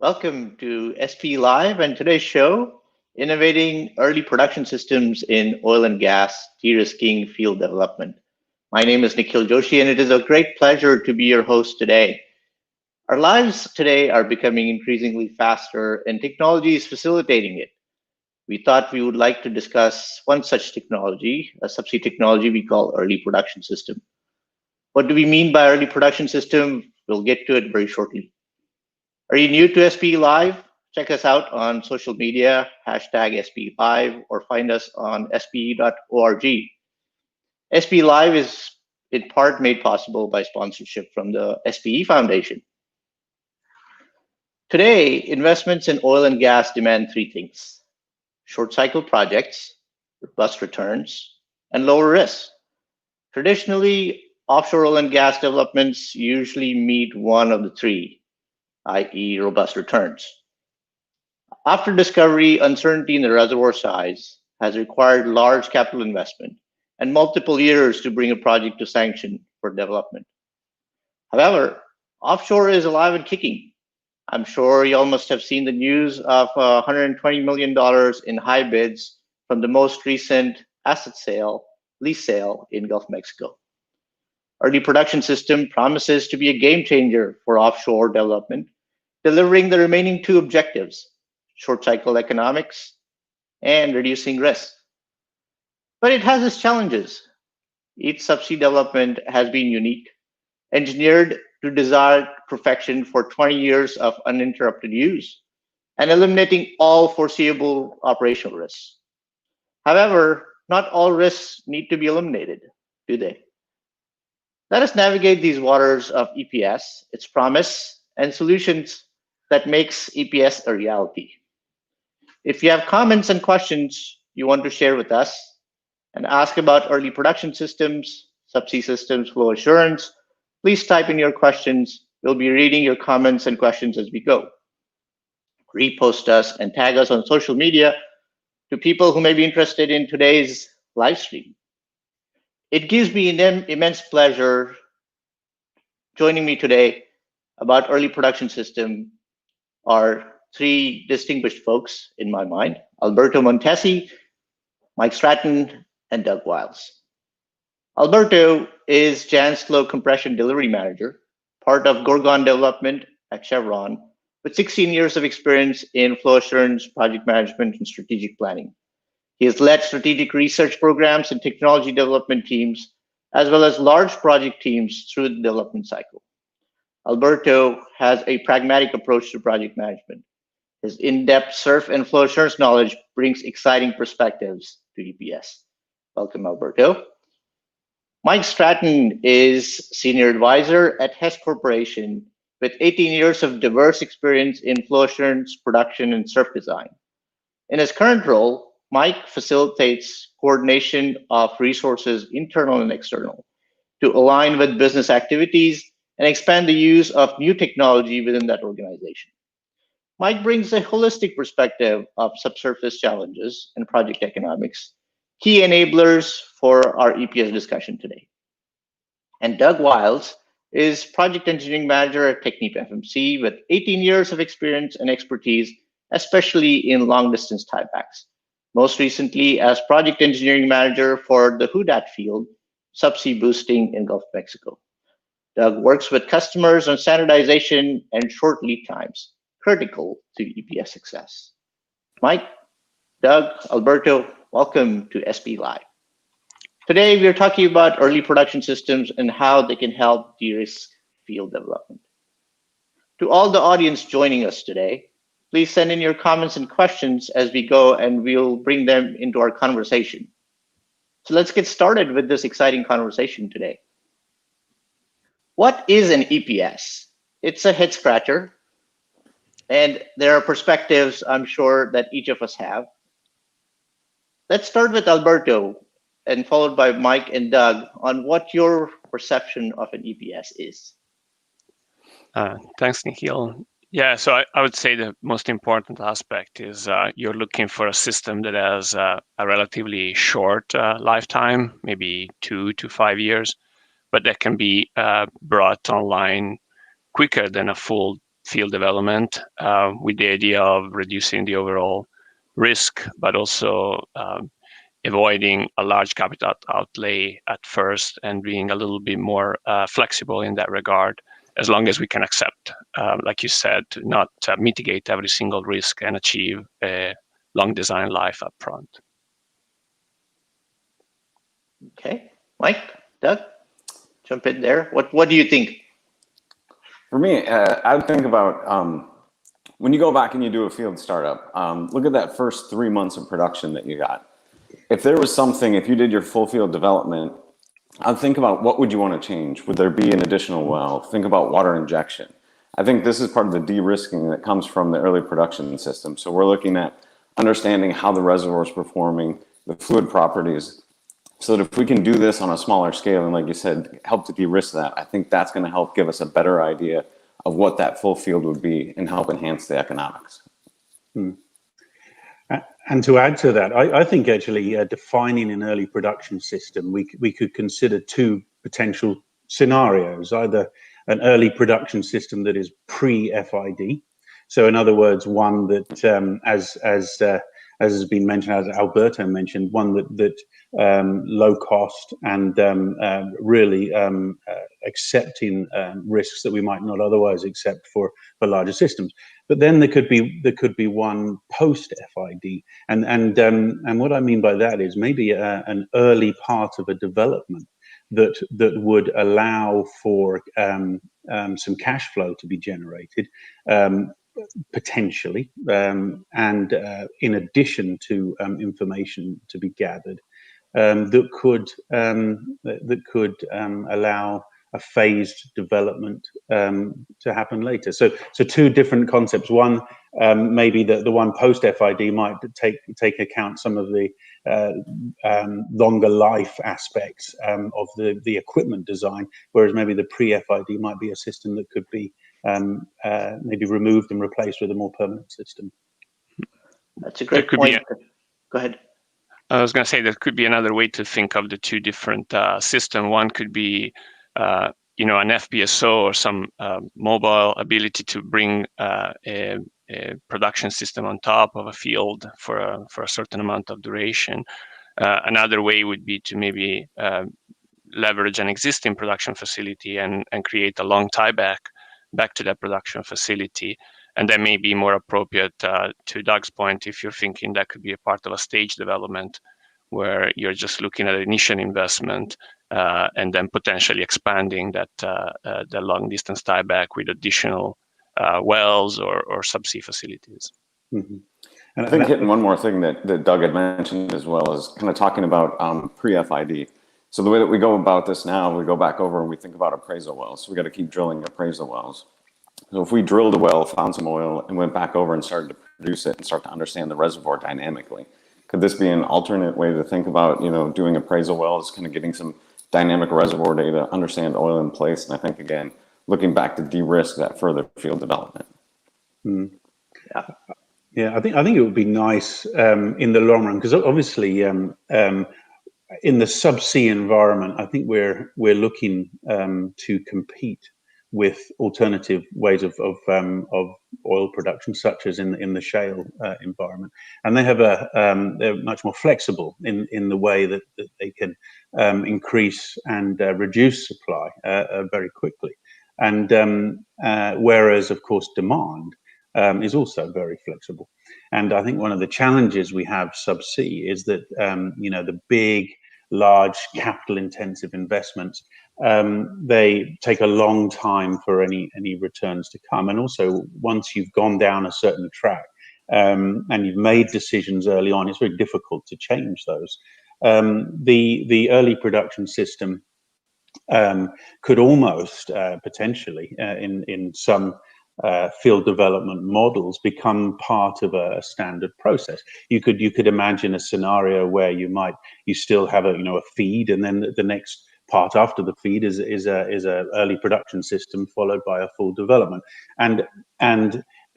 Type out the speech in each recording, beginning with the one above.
Welcome to SPE Live and today's show, Innovating Early Production Systems in Oil and Gas, De-risking Field Development. My name is Nikhil Joshi and it is a great pleasure to be your host today. Our lives today are becoming increasingly faster and technology is facilitating it. We thought we would like to discuss one such technology, a subsea technology we call early production system. What do we mean by early production system? We'll get to it very shortly. Are you new to SPE Live? Check us out on social media, hashtag SPE Live, or find us on spe.org. SPE Live is in part made possible by sponsorship from the SPE Foundation. Today, investments in oil and gas demand three things: short cycle projects, robust returns, and lower risk. Traditionally, offshore oil and gas developments usually meet one of the three, i.e. robust returns. After discovery, uncertainty in the reservoir size has required large capital investment and multiple years to bring a project to sanction for development. However, offshore is alive and kicking. I'm sure you all must have seen the news of $120 million in high bids from the most recent lease sale in Gulf of Mexico. Early production system promises to be a game changer for offshore development, delivering the remaining two objectives: short cycle economics and reducing risk. But it has its challenges. Each subsea development has been unique, engineered to desired perfection for 20 years of uninterrupted use, and eliminating all foreseeable operational risks. However, not all risks need to be eliminated, do they? Let us navigate these waters of EPS, its promise, and solutions that makes EPS a reality. If you have comments and questions you want to share with us and ask about early production systems, subsea systems, flow assurance, please type in your questions. We'll be reading your comments and questions as we go. Repost us and tag us on social media to people who may be interested in today's live stream. It gives me an immense pleasure joining me today about early production system are three distinguished folks in my mind: Alberto Montesi, Mike Stratton, and Doug Wiles. Alberto is Jan's Flow Compression Delivery Manager, part of Gorgon Development at Chevron, with 16 years of experience in flow assurance, project management, and strategic planning. He has led strategic research programs and technology development teams, as well as large project teams through the development cycle. Alberto has a pragmatic approach to project management. His in-depth surf and flow assurance knowledge brings exciting perspectives to EPS. Welcome, Alberto. Mike Stratton is Senior Advisor at Hess Corporation with 18 years of diverse experience in flow assurance, production, and surf design. In his current role, Mike facilitates coordination of resources, internal and external, to align with business activities and expand the use of new technology within that organization. Mike brings a holistic perspective of subsurface challenges and project economics, key enablers for our EPS discussion today. And Doug Wiles is Project Engineering Manager at Technip FMC with 18 years of experience and expertise, especially in long-distance tiebacks. Most recently as Project Engineering Manager for the Hudat field, subsea boosting in Gulf of Mexico. Doug works with customers on standardization and short lead times, critical to EPS success. Mike, Doug, Alberto, welcome to SPE Live. Today, we are talking about early production systems and how they can help de-risk field development. To all the audience joining us today, please send in your comments and questions as we go, and we'll bring them into our conversation. So let's get started with this exciting conversation today. What is an EPS? It's a head scratcher, and there are perspectives I'm sure that each of us have. Let's start with Alberto and followed by Mike and Doug on what your perception of an EPS is. Thanks, Nikhil. Yeah, so I would say the most important aspect is you're looking for a system that has a relatively short lifetime, maybe 2 to 5 years, but that can be brought online quicker than a full field development with the idea of reducing the overall risk, but also avoiding a large capital outlay at first and being a little bit more flexible in that regard, as long as we can accept, like you said, to not mitigate every single risk and achieve a long design life up front. Okay, Mike, Doug, jump in there. What do you think? For me, I would think about when you go back and you do a field startup, look at that first 3 months of production that you got. If there was something, if you did your full field development, I'd think about what would you want to change? Would there be an additional well? Think about water injection. I think this is part of the de-risking that comes from the early production system. So we're looking at understanding how the reservoir is performing, the fluid properties, so that if we can do this on a smaller scale, and like you said, help to de-risk that, I think that's going to help give us a better idea of what that full field would be and help enhance the economics. And to add to that, I think actually defining an early production system, we could consider two potential scenarios: either an early production system that is pre-FID. So in other words, one that, as has been mentioned, as Alberto mentioned, one that low cost and really accepting risks that we might not otherwise accept for larger systems. But then there could be one post FID, and what I mean by that is maybe an early part of a development that would allow for some cash flow to be generated, potentially, and in addition to information to be gathered, that could allow a phased development to happen later. So two different concepts. One, maybe the one post FID might take account some of the longer life aspects of the equipment design, whereas maybe the pre-FID might be a system that could be maybe removed and replaced with a more permanent system. That's a great point. Go ahead. I was going to say there could be another way to think of the two different systems. One could be, an FPSO or some mobile ability to bring a production system on top of a field for a certain amount of duration. Another way would be to maybe leverage an existing production facility and create a long tieback back to that production facility. And that may be more appropriate to Doug's point if you're thinking that could be a part of a stage development where you're just looking at initial investment and then potentially expanding that the long distance tieback with additional wells or subsea facilities. Mm-hmm. And I think hitting one more thing that Doug had mentioned as well is kind of talking about pre-FID. So the way that we go about this now, we go back over and we think about appraisal wells. So we got to keep drilling appraisal wells. So if we drilled a well, found some oil, and went back over and started to produce it and start to understand the reservoir dynamically, could this be an alternate way to think about, doing appraisal wells, kind of getting some dynamic reservoir data, understand oil in place? And I think, again, looking back to de-risk that further field development. Mm. Yeah, I think it would be nice in the long run, because obviously in the subsea environment, I think we're looking to compete with alternative ways of oil production, such as in the shale environment, and they have they're much more flexible in the way that they can increase and reduce supply very quickly, and whereas of course demand is also very flexible. And I think one of the challenges we have subsea is that the big, large, capital-intensive investments, they take a long time for any returns to come. And also, once you've gone down a certain track and you've made decisions early on, it's very difficult to change those. The early production system could almost potentially, in some field development models, become part of a standard process. You could imagine a scenario where you still have a feed, and then the next part after the feed is a early production system followed by a full development, and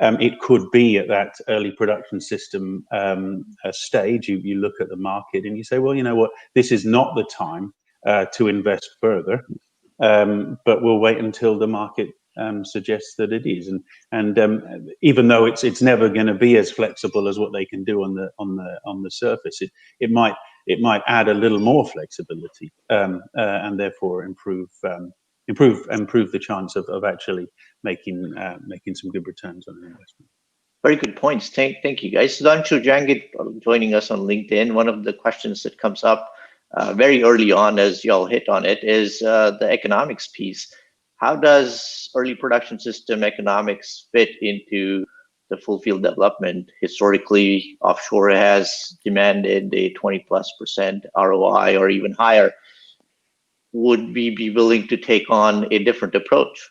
it could be at that early production system stage you look at the market and you say, well, you know what, this is not the time to invest further, but we'll wait until the market suggests that it is, and even though it's never going to be as flexible as what they can do on the surface, it might add a little more flexibility, and therefore improve the chance of actually making some good returns on an investment. Very good points. Thank you, guys. Sudhanshu Jangit joining us on LinkedIn. One of the questions that comes up very early on, as y'all hit on it, is the economics piece. How does early production system economics fit into the full field development? Historically, offshore has demanded a 20+% ROI or even higher. Would we be willing to take on a different approach?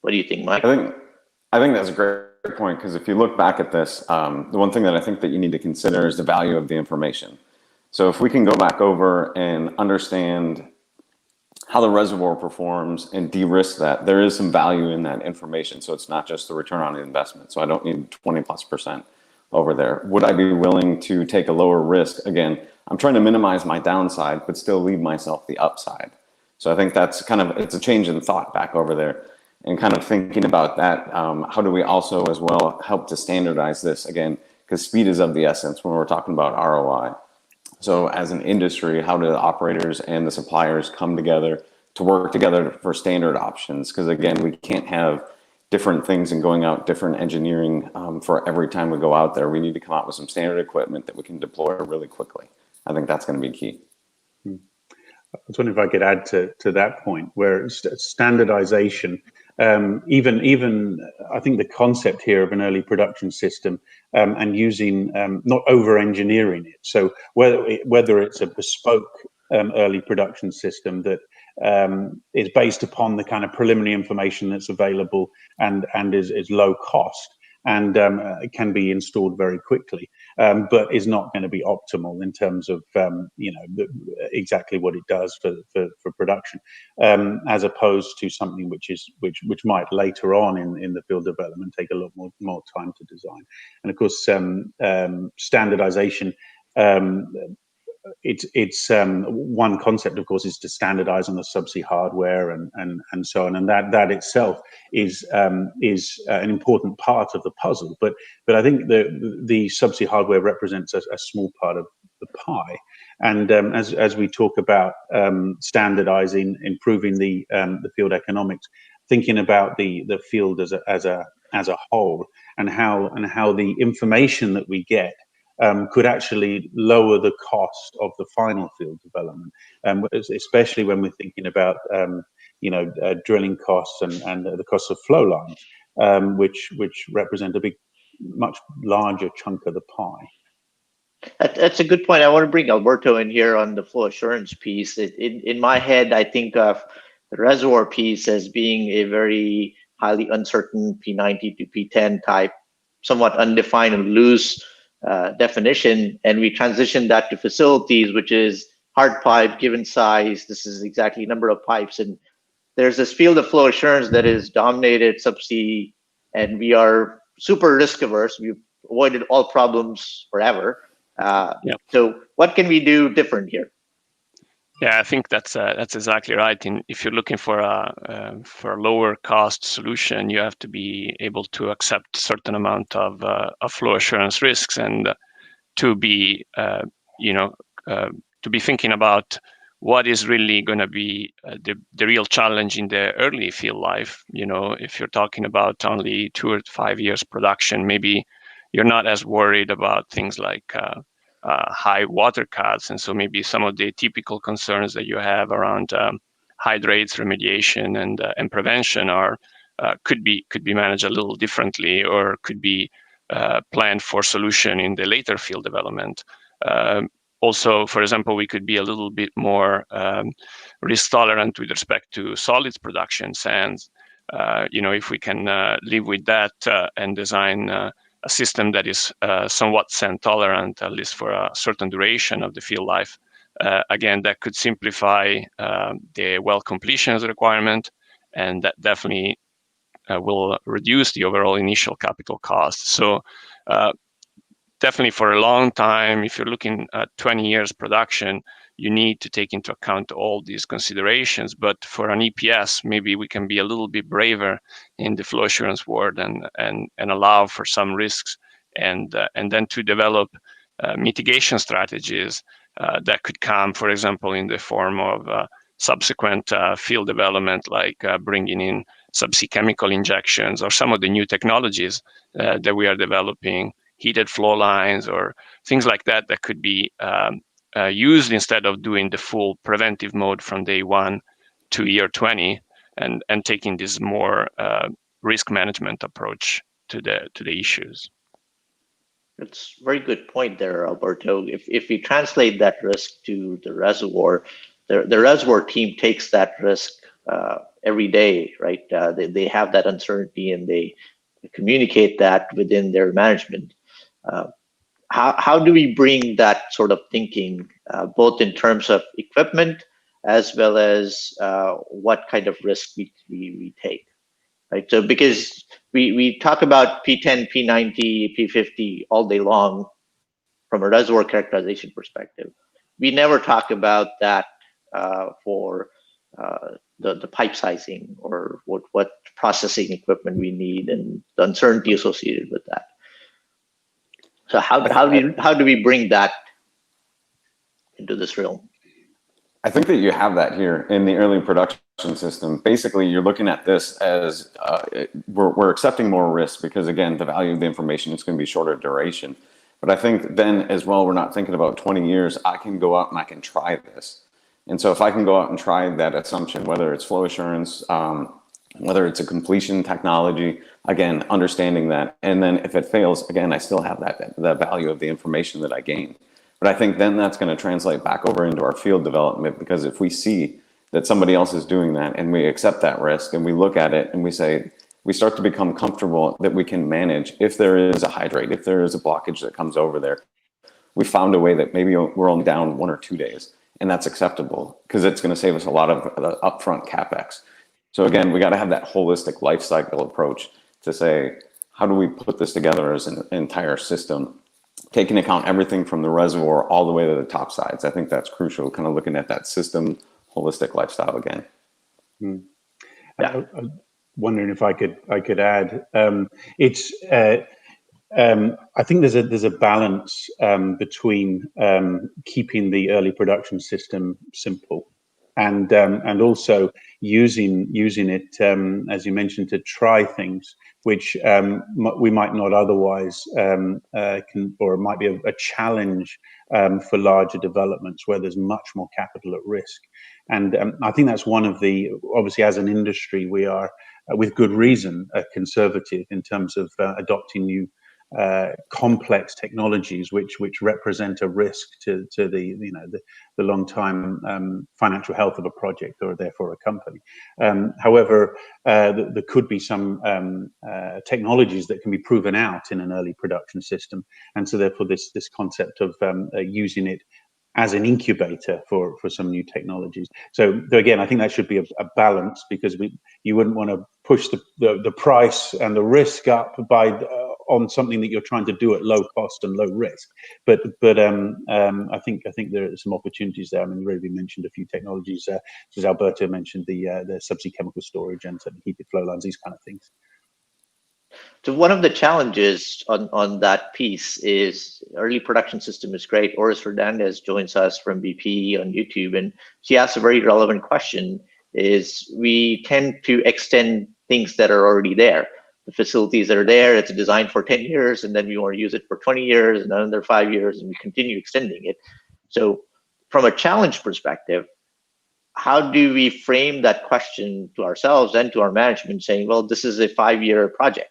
What do you think, Mike? I think that's a great point, because if you look back at this, the one thing that I think that you need to consider is the value of the information. So if we can go back over and understand how the reservoir performs and de-risk that, there is some value in that information. So it's not just the return on investment. So I don't need 20+% over there. Would I be willing to take a lower risk? Again, I'm trying to minimize my downside, but still leave myself the upside. So I think that's it's a change in thought back over there, and kind of thinking about that. How do we also as well help to standardize this, again, because speed is of the essence when we're talking about ROI. So as an industry, how do the operators and the suppliers come together to work together for standard options? Because again, we can't have different things and going out different engineering for every time we go out there. We need to come out with some standard equipment that we can deploy really quickly. I think that's going to be key. I was wondering if I could add to that point, where standardization, even I think the concept here of an early production system, and using not over engineering it. So whether it's a bespoke early production system that is based upon the kind of preliminary information that's available and is low cost, and it can be installed very quickly, but is not going to be optimal in terms of exactly what it does for production, as opposed to something which might later on in the field development take a lot more time to design. And of course, standardization. It's one concept, of course, is to standardize on the subsea hardware and so on, and that itself is an important part of the puzzle. But I think the subsea hardware represents a small part of the pie. And as we talk about standardizing, improving the field economics, thinking about the field as a whole, and how the information that we get could actually lower the cost of the final field development, especially when we're thinking about drilling costs and the costs of flow lines, which represent a much larger chunk of the pie. That's a good point. I want to bring Alberto in here on the flow assurance piece. In my head, I think of the reservoir piece as being a very highly uncertain P90 to P10 type, somewhat undefined and loose definition, and we transition that to facilities, which is hard pipe, given size. This is exactly number of pipes, and there's this field of flow assurance that is dominated subsea, and we are super risk averse. We've avoided all problems forever. So what can we do different here? Yeah, I think that's exactly right. And if you're looking for a lower cost solution, you have to be able to accept certain amount of flow assurance risks, and to be thinking about what is really going to be the real challenge in the early field life. If you're talking about only 2 or 5 years production, maybe you're not as worried about things like high water cuts, and so maybe some of the typical concerns that you have around hydrates remediation and prevention could be managed a little differently, or could be planned for solution in the later field development. Also, for example, we could be a little bit more risk tolerant with respect to solids production, sands. If we can live with that and design a system that is somewhat sand tolerant, at least for a certain duration of the field life. Again, that could simplify the well completions requirement, and that definitely will reduce the overall initial capital cost. So definitely for a long time, if you're looking at 20 years production, you need to take into account all these considerations. But for an EPS, maybe we can be a little bit braver in the flow assurance world and allow for some risks, and then to develop mitigation strategies that could come, for example, in the form of subsequent field development, like bringing in subsea chemical injections or some of the new technologies that we are developing, heated flow lines or things like that, that could be used instead of doing the full preventive mode from day 1 to year 20, and taking this more risk management approach to the issues. It's a very good point there, Alberto. If we translate that risk to the reservoir, the reservoir team takes that risk every day, right? They have that uncertainty and they communicate that within their management. How do we bring that sort of thinking, both in terms of equipment as well as what kind of risk we take? Right, so because we talk about P10, P90, P50 all day long from a reservoir characterization perspective. We never talk about that for the pipe sizing or what processing equipment we need and the uncertainty associated with that. So how do we bring that into this realm? I think that you have that here in the early production system. Basically, you're looking at this as we're accepting more risk because, again, the value of the information is going to be shorter duration. But I think then as well, we're not thinking about 20 years. I can go out and I can try this. And so if I can go out and try that assumption, whether it's flow assurance, whether it's a completion technology, again, understanding that. And then if it fails, again, I still have that value of the information that I gained. But I think then that's going to translate back over into our field development, because if we see that somebody else is doing that and we accept that risk and we look at it and we say, we start to become comfortable that we can manage if there is a hydrate, if there is a blockage that comes over there. We found a way that maybe we're only down 1 or 2 days, and that's acceptable because it's going to save us a lot of upfront CapEx. So again, we got to have that holistic life cycle approach to say, how do we put this together as an entire system, taking account everything from the reservoir all the way to the top sides? I think that's crucial, kind of looking at that system holistic lifestyle again. Yeah. I'm wondering if I could add. I think there's a balance between keeping the early production system simple and also using it, as you mentioned, to try things which we might not otherwise or it might be a challenge for larger developments where there's much more capital at risk. And I think that's one of the, obviously as an industry, we are, with good reason, conservative in terms of adopting new complex technologies which represent a risk to the long time financial health of a project or therefore a company. However, there could be some technologies that can be proven out in an early production system, and so therefore this concept of using it as an incubator for some new technologies. So again, I think that should be a balance, because you wouldn't want to push the price and the risk up by on something that you're trying to do at low cost and low risk. But I think there are some opportunities there. I mean, Ruby mentioned a few technologies, as Alberto mentioned, the subsea chemical storage and heated flow lines, these kind of things. So one of the challenges on that piece is early production system is great. Oris Fernandez joins us from BP on YouTube, and she asks a very relevant question, is we tend to extend things that are already there. The facilities that are there, it's designed for 10 years, and then we want to use it for 20 years and another 5 years, and we continue extending it. So from a challenge perspective, how do we frame that question to ourselves and to our management, saying, well, this is a 5-year project?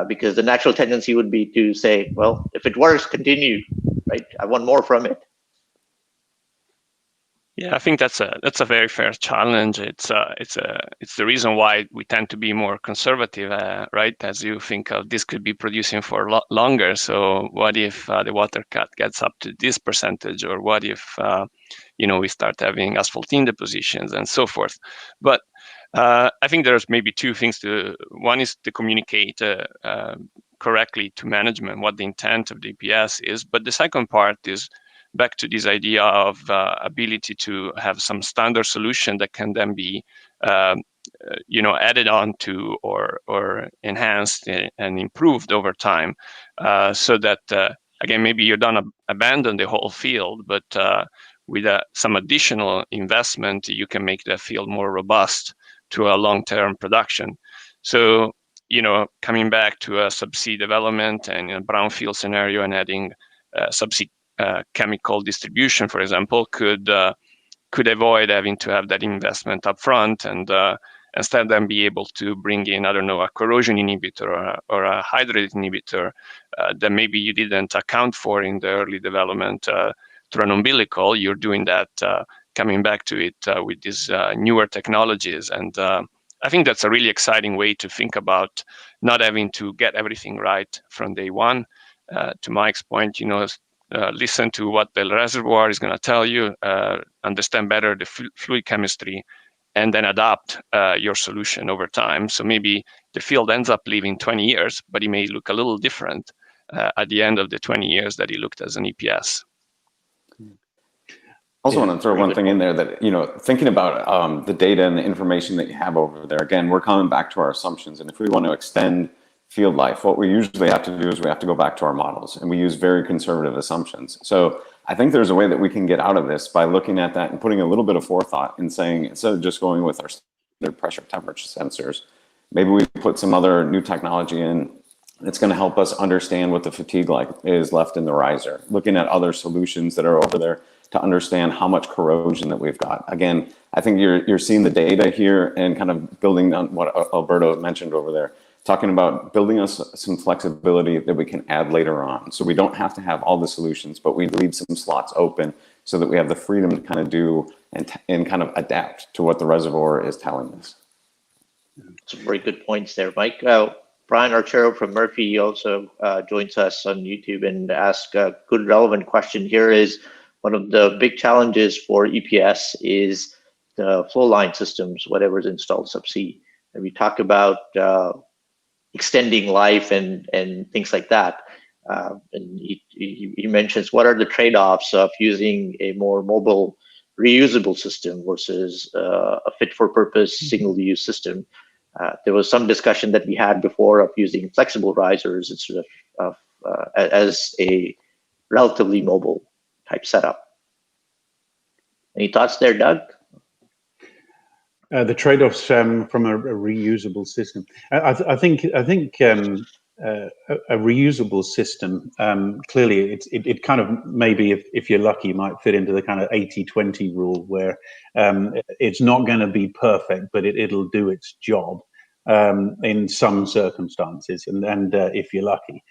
Because the natural tendency would be to say, well, if it works, continue, right? I want more from it. Yeah, I think that's a very fair challenge. It's the reason why we tend to be more conservative, right? As you think of this could be producing for a lot longer. So what if the water cut gets up to this percentage, or what if we start having asphaltene depositions and so forth? But I think there's maybe two things one is to communicate correctly to management what the intent of the EPS is. But the second part is back to this idea of ability to have some standard solution that can then be added on to or enhanced and improved over time, so that again, maybe you don't abandon the whole field, but with some additional investment, you can make that field more robust to a long-term production. So, coming back to a subsea development and a brownfield scenario and adding subsea chemical distribution, for example, could avoid having to have that investment up front, and instead then be able to bring in, I don't know, a corrosion inhibitor or a hydrate inhibitor that maybe you didn't account for in the early development through an umbilical. You're doing that, coming back to it with these newer technologies. And I think that's a really exciting way to think about not having to get everything right from day one. To Mike's point, listen to what the reservoir is going to tell you, understand better the fluid chemistry, and then adapt your solution over time. So maybe the field ends up living 20 years, but it may look a little different at the end of the 20 years that it looked as an EPS. Also want to throw one thing in there that, thinking about the data and the information that you have over there, again, we're coming back to our assumptions. And if we want to extend field life, what we usually have to do is we have to go back to our models, and we use very conservative assumptions. So I think there's a way that we can get out of this by looking at that and putting a little bit of forethought and saying, instead of just going with our standard pressure temperature sensors, maybe we put some other new technology in that's going to help us understand what the fatigue is left in the riser, looking at other solutions that are over there to understand how much corrosion that we've got. Again, I think you're seeing the data here and kind of building on what Alberto mentioned over there, talking about building us some flexibility that we can add later on. So we don't have to have all the solutions, but we leave some slots open so that we have the freedom to kind of do and kind of adapt to what the reservoir is telling us. Some very good points there, Mike. Brian Archero from Murphy also joins us on YouTube and asks a good relevant question here. Is one of the big challenges for EPS is the flow line systems, whatever is installed subsea. And we talk about extending life and things like that. And he mentions, what are the trade-offs of using a more mobile reusable system versus a fit-for-purpose single-use system? There was some discussion that we had before of using flexible risers instead of as a relatively mobile type setup. Any thoughts there, Doug? The trade-offs from a reusable system. I think a reusable system, clearly it kind of, maybe if you're lucky, might fit into the kind of 80-20 rule, where it's not going to be perfect, but it'll do its job in some circumstances, and if you're lucky.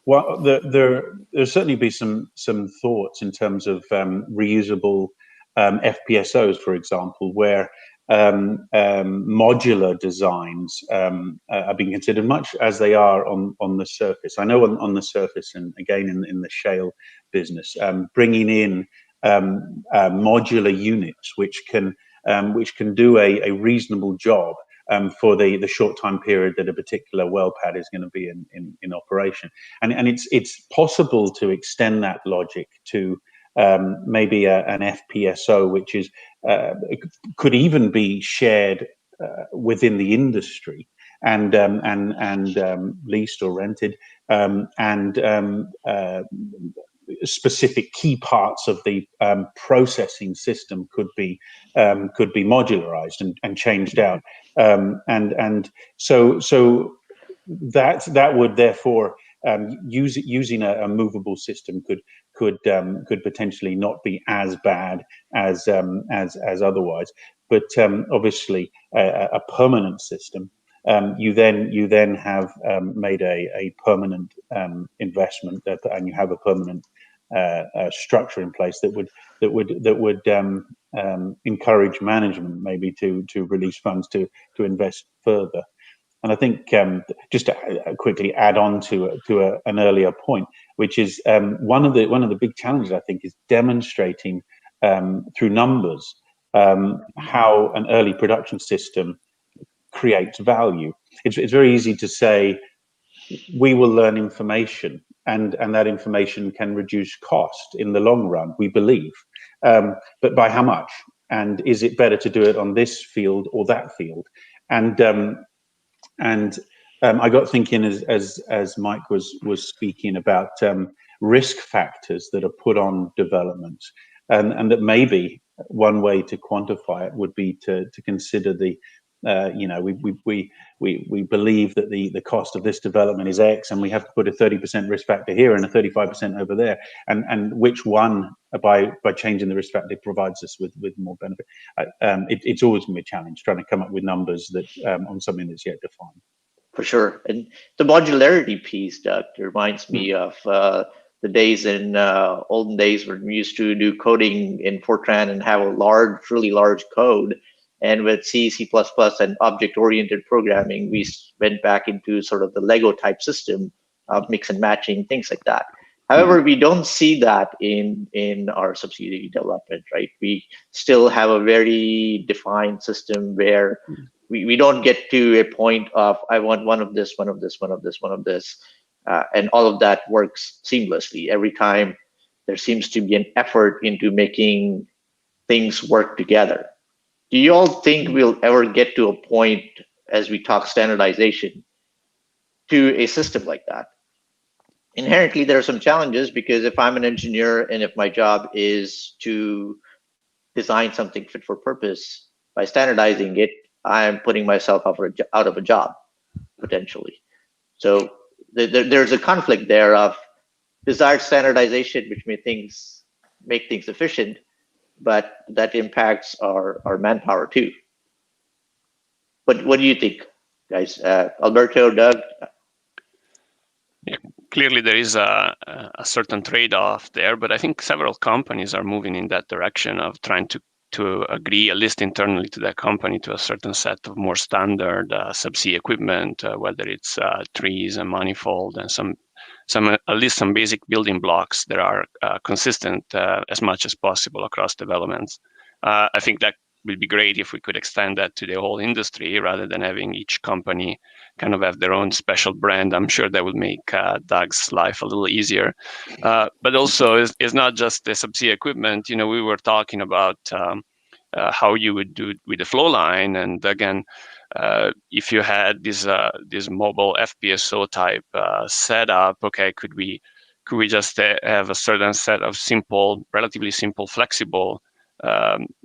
Well, there'll certainly be some thoughts in terms of reusable FPSOs, for example, where modular designs are being considered, much as they are on the surface. I know on the surface, and again in the shale business, bringing in modular units which can do a reasonable job for the short time period that a particular well pad is going to be in operation, and it's possible to extend that logic to maybe an FPSO, which is could even be shared within the industry and leased or rented, and specific key parts of the processing system could be modularized and changed out, and so that would therefore using a movable system could potentially not be as bad as otherwise, but obviously a permanent system, you then have made a permanent investment, and you have a permanent structure in place that would encourage management maybe to release funds to invest further. And I think just to quickly add on to an earlier point, which is one of the big challenges, I think, is demonstrating through numbers how an early production system creates value. It's very easy to say we will learn information and that information can reduce cost in the long run, we believe. But by how much? And is it better to do it on this field or that field? And I got thinking as Mike was speaking about risk factors that are put on development, and that maybe one way to quantify it would be to consider the we believe that the cost of this development is X, and we have to put a 30% risk factor here and a 35% over there, and which one by changing the risk factor provides us with more benefit. It's always going to be a challenge trying to come up with numbers that on something that's yet defined. For sure. And the modularity piece, Doug, reminds me of the days in olden days when we used to do coding in Fortran and have a really large code. And with C, C++, and object-oriented programming, we went back into sort of the Lego type system of mix and matching, things like that. However, we don't see that in our subsidiary development, right? We still have a very defined system where we don't get to a point of, I want one of this, one of this, one of this, one of this, and all of that works seamlessly. Every time there seems to be an effort into making things work together. Do you all think we'll ever get to a point, as we talk standardization, to a system like that? Inherently, there are some challenges, because if I'm an engineer and if my job is to design something fit for purpose, by standardizing it, I'm putting myself out of a job, potentially. So there's a conflict there of desired standardization, which make things efficient, but that impacts our manpower too. But what do you think, guys? Alberto, Doug? Yeah, clearly there is a certain trade-off there, but I think several companies are moving in that direction of trying to agree, at least internally to their company, to a certain set of more standard subsea equipment, whether it's trees and manifold and some at least some basic building blocks that are consistent as much as possible across developments. I think that would be great if we could extend that to the whole industry rather than having each company kind of have their own special brand. I'm sure that would make Doug's life a little easier. But also, it's not just the subsea equipment. You know, we were talking about how you would do it with the flow line, and again, if you had this mobile FPSO type setup, okay, could we just have a certain set of relatively simple, flexible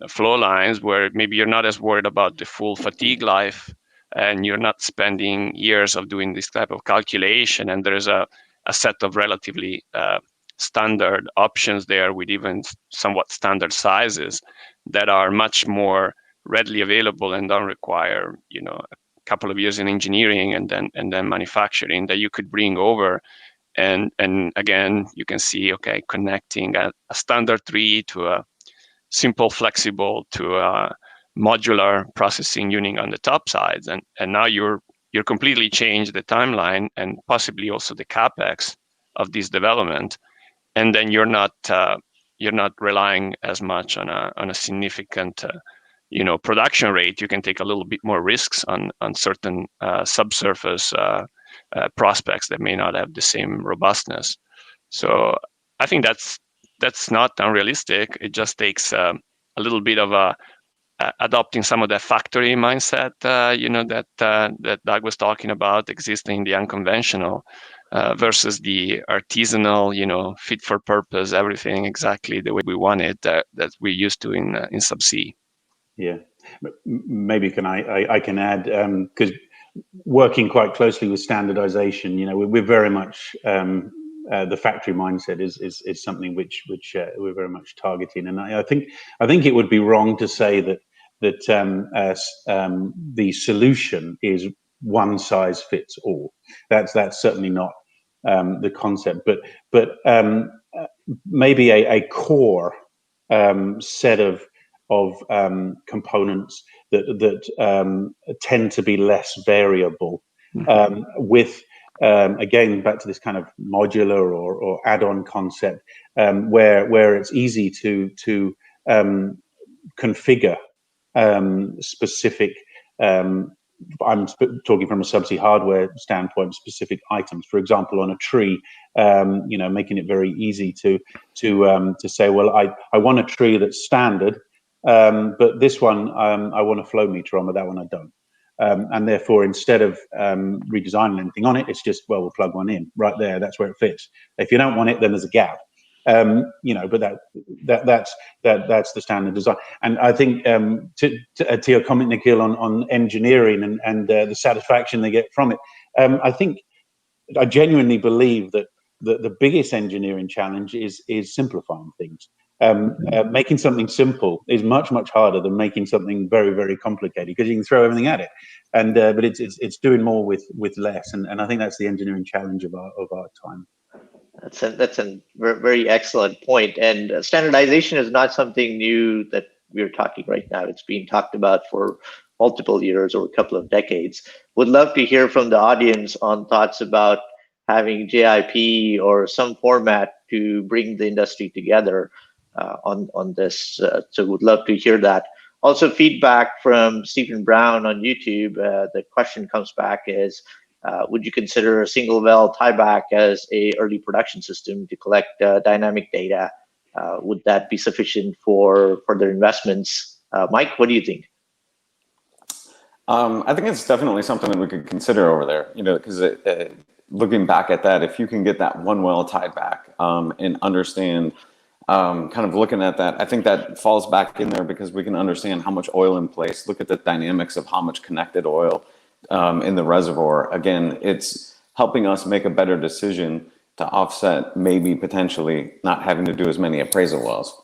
flow lines where maybe you're not as worried about the full fatigue life, and you're not spending years of doing this type of calculation, and there's a set of relatively standard options there with even somewhat standard sizes that are much more readily available and don't require, you know, a couple of years in engineering and then manufacturing, that you could bring over. And again, you can see, okay, connecting a standard tree to a simple, flexible to a modular processing unit on the top sides, and now you're completely changed the timeline and possibly also the capex of this development, and then you're not relying as much on a significant production rate. You can take a little bit more risks on certain subsurface prospects that may not have the same robustness. So I think that's not unrealistic. It just takes a little bit of adopting some of that factory mindset, that Doug was talking about, existing in the unconventional versus the artisanal, fit for purpose, everything exactly the way we want it, that we're used to in subsea. Yeah, maybe I can add, because working quite closely with standardization, we're very much the factory mindset is something which we're very much targeting, and I think it would be wrong to say that the solution is one size fits all. That's certainly not the concept, but maybe a core set of components that tend to be less variable, with again, back to this kind of modular or add-on concept, where it's easy to configure specific I'm talking from a subsea hardware standpoint, specific items. For example, on a tree, making it very easy to say, well, I want a tree that's standard, but this one I want a flow meter on, but that one I don't. And therefore, instead of redesigning anything on it, it's just, well, we'll plug one in right there. That's where it fits. If you don't want it, then there's a gap. But that's the standard design. And I think to your comment, Nikhil, on engineering and the satisfaction they get from it, I genuinely believe that the biggest engineering challenge is simplifying things. Making something simple is much harder than making something very, very complicated, because you can throw everything at it. And but it's doing more with less, and I think that's the engineering challenge of our time. That's a very excellent point. And standardization is not something new that we're talking right now. It's being talked about for multiple years or a couple of decades. Would love to hear from the audience on thoughts about having JIP or some format to bring the industry together on this. So would love to hear that. Also, feedback from Stephen Brown on YouTube. The question comes back is, would you consider a single well tieback as a early production system to collect dynamic data? Would that be sufficient for further investments? Mike, what do you think? I think it's definitely something that we could consider over there, because looking back at that, if you can get that one well tied back and understand, kind of looking at that, I think that falls back in there because we can understand how much oil in place, look at the dynamics of how much connected oil in the reservoir. Again, it's helping us make a better decision to offset maybe potentially not having to do as many appraisal wells.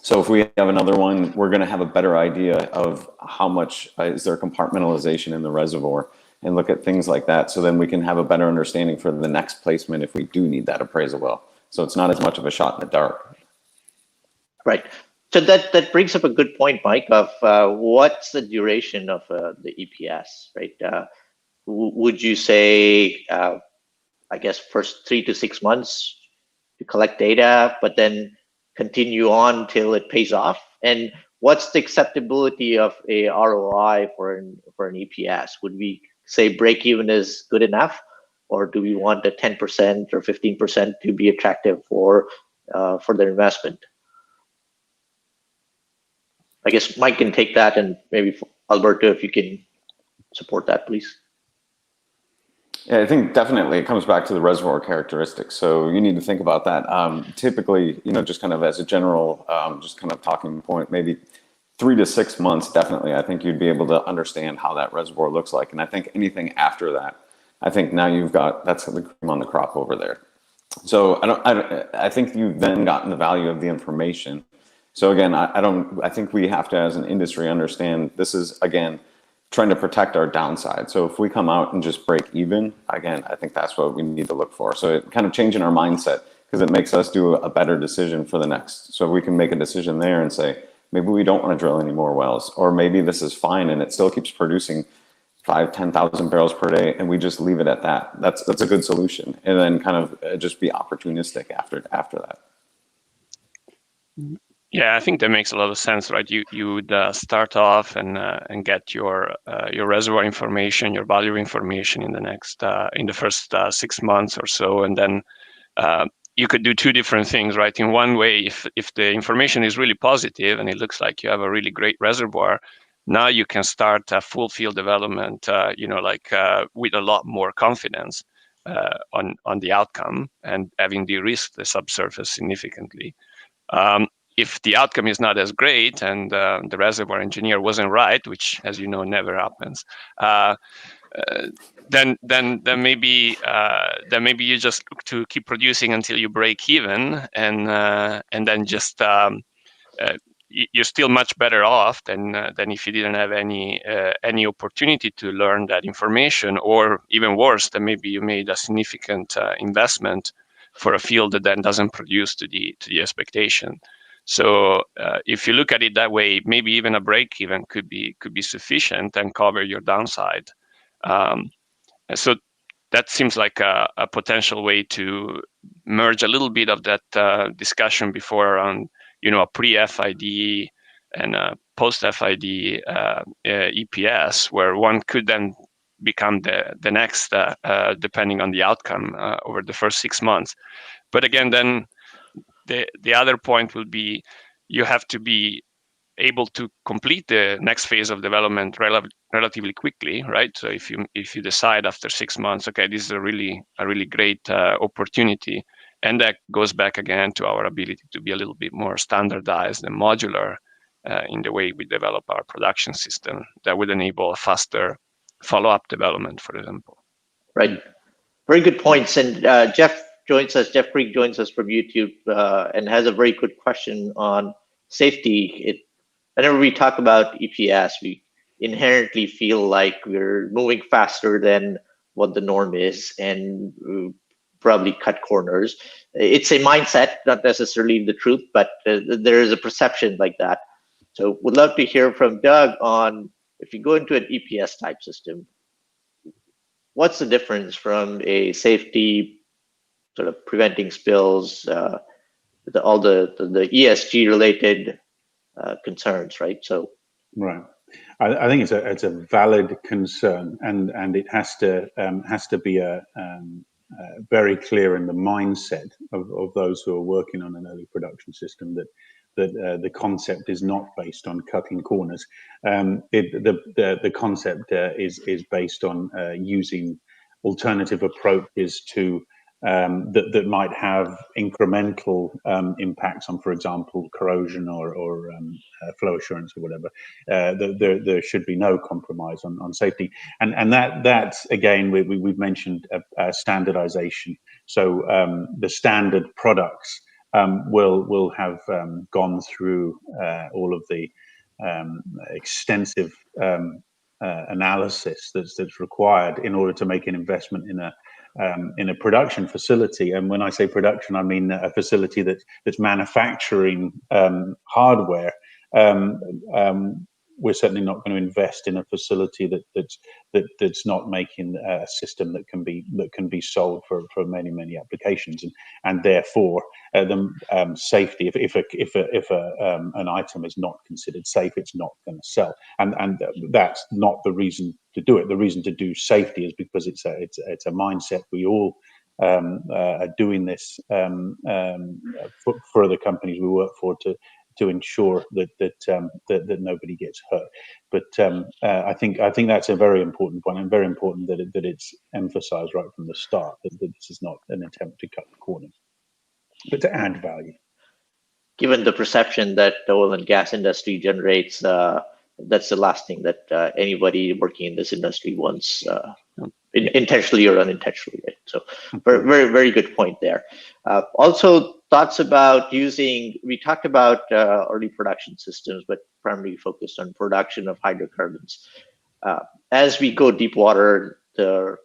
So if we have another one, we're going to have a better idea of how much is there compartmentalization in the reservoir, and look at things like that. So then we can have a better understanding for the next placement if we do need that appraisal well. So it's not as much of a shot in the dark. Right. So that brings up a good point, Mike, of what's the duration of the EPS, right? Would you say, I guess, first 3 to 6 months to collect data, but then continue on till it pays off? And what's the acceptability of a ROI for an EPS? Would we say break even is good enough, or do we want a 10% or 15% to be attractive for the investment? I guess Mike can take that, and maybe Alberto, if you can support that, please. Yeah, I think definitely it comes back to the reservoir characteristics. So you need to think about that. Typically, just kind of as a general, just kind of talking point, maybe 3 to 6 months, definitely, I think you'd be able to understand how that reservoir looks like. And I think anything after that, I think now that's the cream on the crop over there. So I think you've then gotten the value of the information. So again, I think we have to, as an industry, understand this is, again, trying to protect our downside. So if we come out and just break even, again, I think that's what we need to look for. So it kind of changing our mindset, because it makes us do a better decision for the next. So we can make a decision there and say, maybe we don't want to drill any more wells, or maybe this is fine and it still keeps producing 5,000-10,000 barrels per day, and we just leave it at that. That's a good solution. And then kind of just be opportunistic after that. Yeah, I think that makes a lot of sense, right? You would start off and get your reservoir information, your value information in the first 6 months or so, and then you could do two different things, right? In one way, if the information is really positive and it looks like you have a really great reservoir, now you can start a full field development, with a lot more confidence on the outcome and having de-risked the subsurface significantly. If the outcome is not as great and the reservoir engineer wasn't right, which, as you know, never happens, then maybe you just look to keep producing until you break even, and then just you're still much better off than if you didn't have any opportunity to learn that information, or even worse, that maybe you made a significant investment for a field that then doesn't produce to the expectation. So if you look at it that way, maybe even a break even could be sufficient and cover your downside. So that seems like a potential way to merge a little bit of that discussion before around, a pre-FID post FID EPS, where one could then become the next, depending on the outcome over the first 6 months. But again, then the other point will be you have to be able to complete the next phase of development relatively quickly, right? So if you decide after 6 months, okay, this is a really great opportunity, and that goes back again to our ability to be a little bit more standardized and modular in the way we develop our production system, that would enable a faster follow-up development, for example. Right. Very good points. And Jeff Creek joins us from YouTube and has a very good question on safety. Whenever we talk about EPS, we inherently feel like we're moving faster than what the norm is and probably cut corners. It's a mindset, not necessarily the truth, but there is a perception like that. So would love to hear from Doug on, if you go into an EPS type system, what's the difference from a safety, sort of preventing spills, all the ESG related concerns, right? So, right. I think it's a valid concern, and it has to be very clear in the mindset of those who are working on an early production system that the concept is not based on cutting corners. The concept is based on using alternative approaches to that might have incremental impacts on, for example, corrosion or flow assurance or whatever. There should be no compromise on safety, and that again we've mentioned standardization. So the standard products will have gone through all of the extensive analysis that's required in order to make an investment in a production facility. And when I say production, I mean a facility that's manufacturing hardware. We're certainly not going to invest in a facility that's not making a system that can be sold for many applications, and therefore the safety. If an item is not considered safe, it's not going to sell, and that's not the reason to do it. The reason to do safety is because it's a mindset. We all are doing this for the companies we work for to ensure that nobody gets hurt. But I think that's a very important point, and very important that it's emphasised right from the start that this is not an attempt to cut the corners, but to add value. Given the perception that the oil and gas industry generates, that's the last thing that anybody working in this industry wants, intentionally or unintentionally. Right? So, very good point there. Also, thoughts about using. We talked about early production systems, but primarily focused on production of hydrocarbons. As we go deep water, the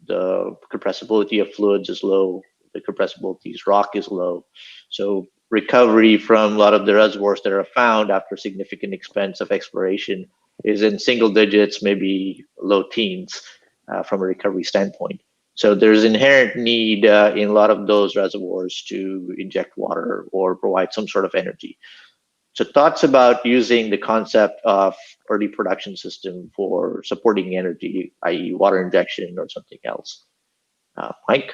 compressibility of fluids is low. The compressibility of rock is low. So recovery from a lot of the reservoirs that are found after significant expense of exploration is in single digits, maybe low teens from a recovery standpoint. So there's inherent need in a lot of those reservoirs to inject water or provide some sort of energy. So thoughts about using the concept of early production system for supporting energy, i.e. water injection or something else. Mike?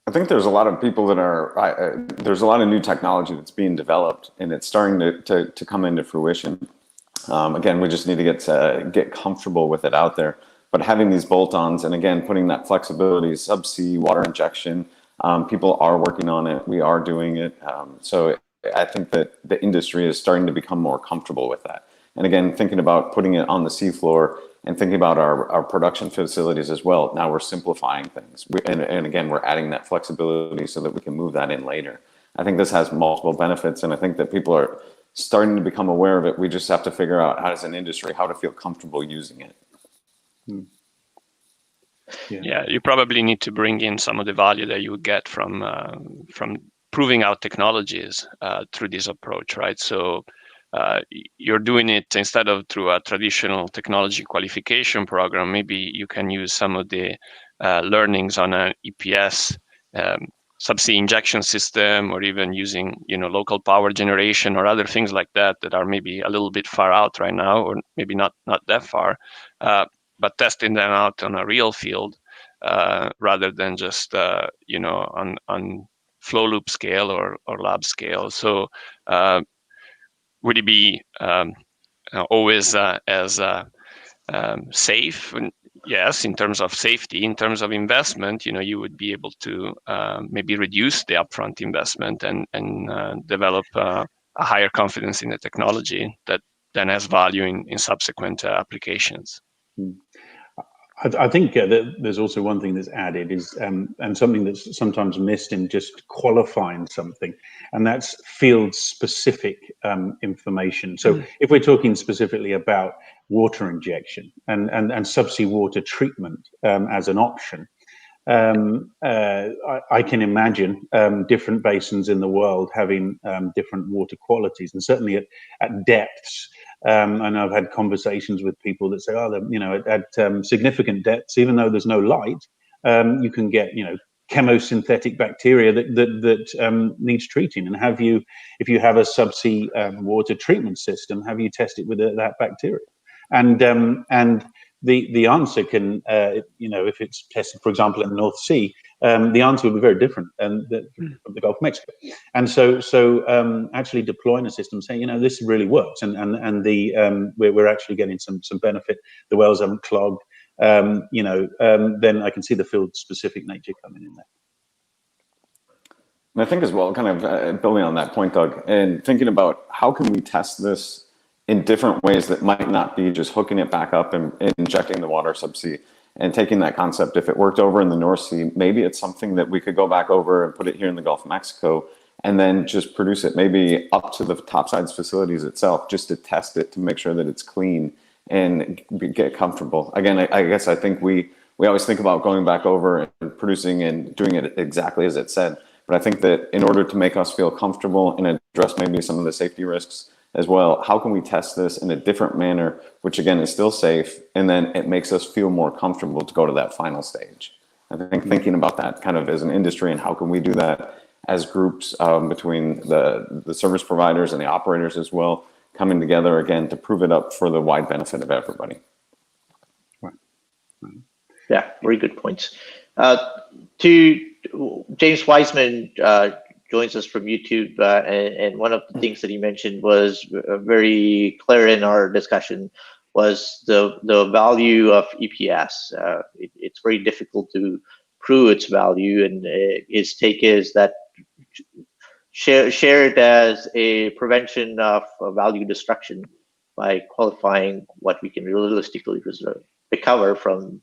I think there's a lot of people that are, there's a lot of new technology that's being developed, and it's starting to come into fruition. Again, we just need to get comfortable with it out there. But having these bolt-ons, and again, putting that flexibility, subsea water injection, people are working on it. We are doing it. So I think that the industry is starting to become more comfortable with that. And again, thinking about putting it on the seafloor and thinking about our production facilities as well. Now we're simplifying things. And again, we're adding that flexibility so that we can move that in later. I think this has multiple benefits, and I think that people are starting to become aware of it. We just have to figure out, how as an industry, how to feel comfortable using it. Yeah, you probably need to bring in some of the value that you would get from proving out technologies through this approach, right? So you're doing it instead of through a traditional technology qualification program. Maybe you can use some of the learnings on an EPS subsea injection system, or even using local power generation or other things like that are maybe a little bit far out right now, or maybe not that far, but testing them out on a real field rather than just on flow loop scale or lab scale. So would it be always as safe? Yes, in terms of safety. In terms of investment, you would be able to maybe reduce the upfront investment and develop a higher confidence in the technology that then has value in subsequent applications. I think that there's also one thing that's added is, and something that's sometimes missed in just qualifying something, and that's field-specific information. So if we're talking specifically about water injection and subsea water treatment as an option, I can imagine different basins in the world having different water qualities, and certainly at depths. And I've had conversations with people that say, at significant depths, even though there's no light, you can get, chemosynthetic bacteria that needs treating. And if you have a subsea water treatment system, have you tested with that bacteria? And the answer can, if it's tested, for example, in the North Sea, the answer would be very different from the Gulf of Mexico. And so actually deploying a system saying, this really works, and we're actually getting some benefit. The wells haven't clogged. Then I can see the field-specific nature coming in there. And I think as well, kind of building on that point, Doug, and thinking about how can we test this in different ways that might not be just hooking it back up and injecting the water subsea, and taking that concept. If it worked over in the North Sea, maybe it's something that we could go back over and put it here in the Gulf of Mexico, and then just produce it maybe up to the topsides facilities itself, just to test it, to make sure that it's clean and get comfortable. Again, I think we always think about going back over and producing and doing it exactly as it said. But I think that in order to make us feel comfortable and address maybe some of the safety risks as well, how can we test this in a different manner, which again is still safe, and then it makes us feel more comfortable to go to that final stage? I think thinking about that kind of as an industry, and how can we do that as groups between the service providers and the operators as well, coming together again to prove it up for the wide benefit of everybody. Right. Yeah, very good points. To James Wiseman joins us from YouTube, and one of the things that he mentioned was very clear in our discussion was the value of EPS. It's very difficult to prove its value, and his take is that share it as a prevention of value destruction by qualifying what we can realistically recover from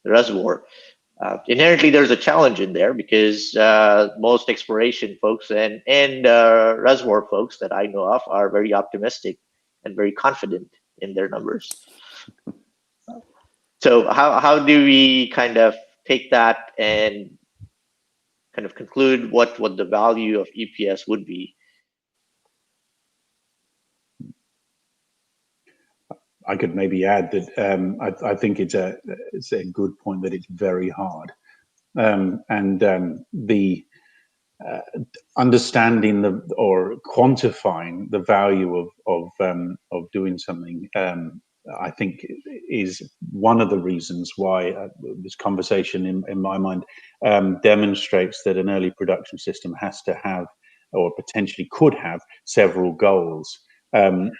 the reservoir. Inherently, there's a challenge in there because most exploration folks and reservoir folks that I know of are very optimistic and very confident in their numbers. So how do we kind of take that and kind of conclude what the value of EPS would be? I could maybe add that I think it's a good point that it's very hard, and the understanding or quantifying the value of doing something, I think, is one of the reasons why this conversation in my mind demonstrates that an early production system has to have, or potentially could have, several goals. And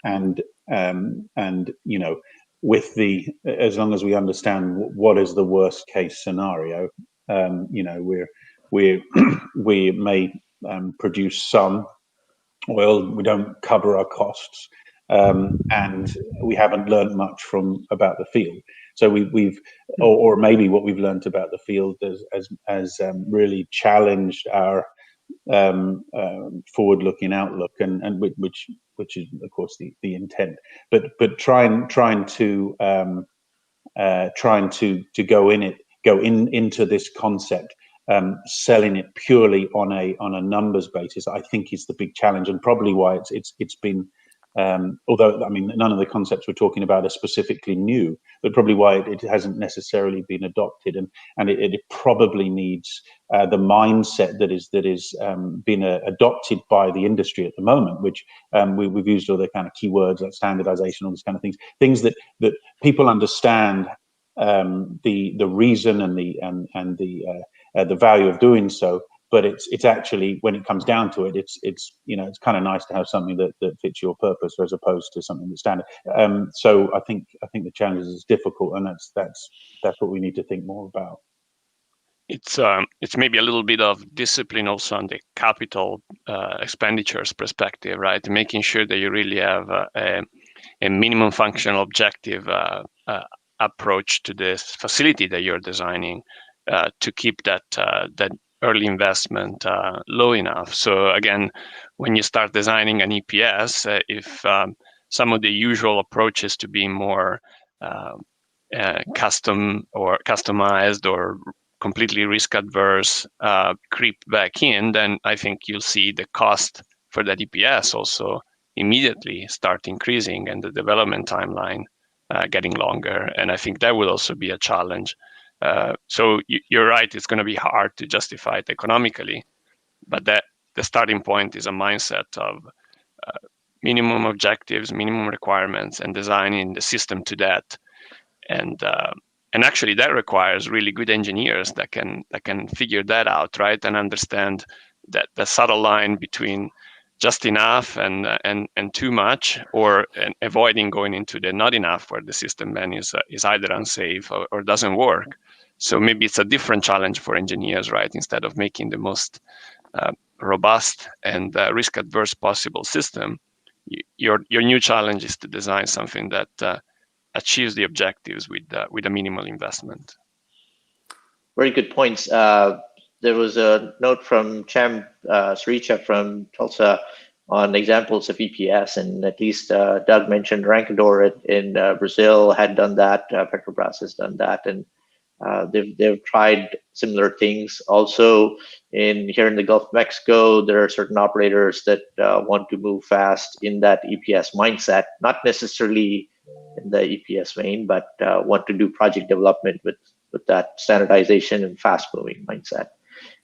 with as long as we understand what is the worst case scenario, we may produce some oil, we don't cover our costs, and we haven't learned much about the field. So or maybe what we've learned about the field has really challenged our forward-looking outlook, and which is of course the intent. But trying to go into this concept, selling it purely on a numbers basis, I think is the big challenge, and probably why it's been Although, I mean, none of the concepts we're talking about are specifically new, but probably why it hasn't necessarily been adopted, and it probably needs the mindset that is being adopted by the industry at the moment, which we've used all the kind of keywords like standardization, all these kind of things that people understand the reason and the value of doing so. But it's actually, when it comes down to it, it's kind of nice to have something that fits your purpose as opposed to something that's standard. So I think the challenge is difficult, and that's what we need to think more about. It's maybe a little bit of discipline also on the capital expenditures perspective, right? Making sure that you really have a minimum functional objective approach to this facility that you're designing to keep that early investment low enough. So again, when you start designing an EPS, if some of the usual approaches to being more custom or customized or completely risk adverse creep back in, then I think you'll see the cost for that EPS also immediately start increasing and the development timeline getting longer. And I think that will also be a challenge. So you're right, it's going to be hard to justify it economically, but the starting point is a mindset of minimum objectives, minimum requirements, and designing the system to that. And actually that requires really good engineers that can figure that out, right, and understand that the subtle line between just enough and too much, or avoiding going into the not enough, where the system then is either unsafe or doesn't work. So maybe it's a different challenge for engineers, right? Instead of making the most robust and risk adverse possible system, your new challenge is to design something that achieves the objectives with a minimal investment. Very good points. There was a note from Cham Sricha from Tulsa on examples of EPS, and at least Doug mentioned Rancador in Brazil had done that. Petrobras has done that, and they've tried similar things. Also, here in the Gulf of Mexico, there are certain operators that want to move fast in that EPS mindset, not necessarily in the EPS vein, but want to do project development with that standardization and fast-moving mindset.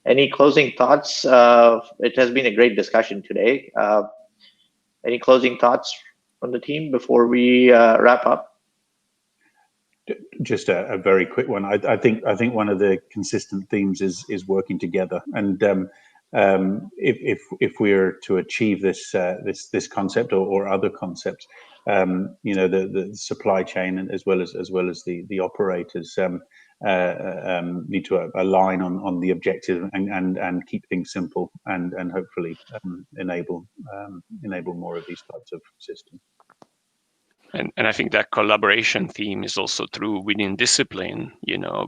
Any closing thoughts? It has been a great discussion today. Any closing thoughts from the team before we wrap up? Just a very quick one. I think one of the consistent themes is working together, and if we're to achieve this concept or other concepts, the supply chain and as well as the operators need to align on the objective and keep things simple and hopefully enable more of these types of systems. And I think that collaboration theme is also true within discipline,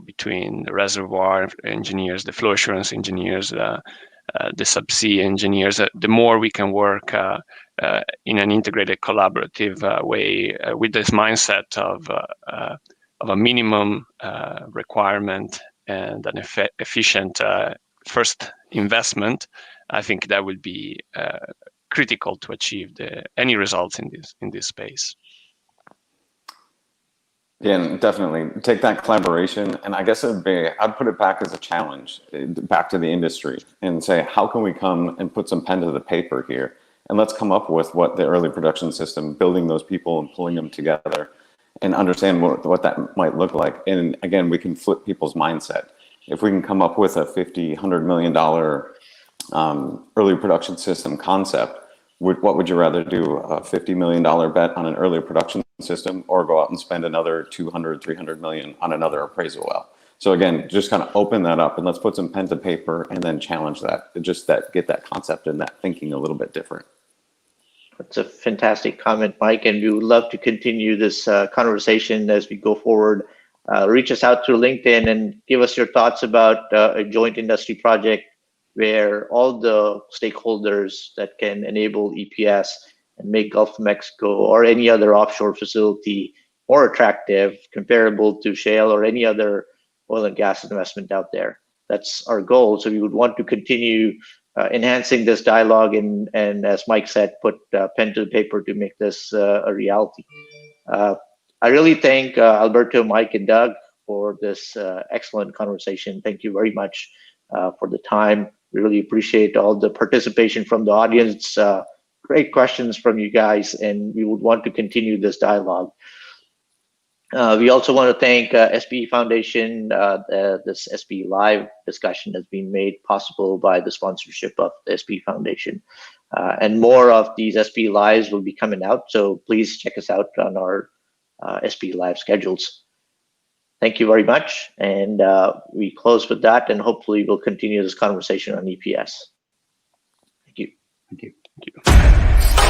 between the reservoir engineers, the flow assurance engineers, the subsea engineers. The more we can work in an integrated, collaborative way with this mindset of a minimum requirement and an efficient first investment, I think that will be critical to achieve any results in this space. Yeah, and definitely take that collaboration, and I guess I'd put it back as a challenge, back to the industry, and say, how can we come and put some pen to the paper here, and let's come up with what the early production system, building those people and pulling them together, and understand what that might look like. And again, we can flip people's mindset. If we can come up with a $50-100 million early production system concept, what would you rather do? A $50 million bet on an early production system, or go out and spend another $200-300 million on another appraisal well? So again, just kind of open that up, and let's put some pen to paper and then challenge that. Get that concept and that thinking a little bit different. That's a fantastic comment, Mike, and we would love to continue this conversation as we go forward. Reach us out through LinkedIn and give us your thoughts about a joint industry project where all the stakeholders that can enable EPS and make Gulf of Mexico or any other offshore facility more attractive, comparable to shale or any other oil and gas investment out there. That's our goal. So we would want to continue enhancing this dialogue and as Mike said, put pen to paper to make this a reality. I really thank Alberto, Mike, and Doug for this excellent conversation. Thank you very much for the time. We really appreciate all the participation from the audience. Great questions from you guys, and we would want to continue this dialogue. We also want to thank SPE Foundation. This SPE Live discussion has been made possible by the sponsorship of the SPE Foundation. And more of these SPE Lives will be coming out, so please check us out on our SPE Live schedules. Thank you very much, and we close with that, and hopefully we'll continue this conversation on EPS. Thank you. Thank you. Thank you.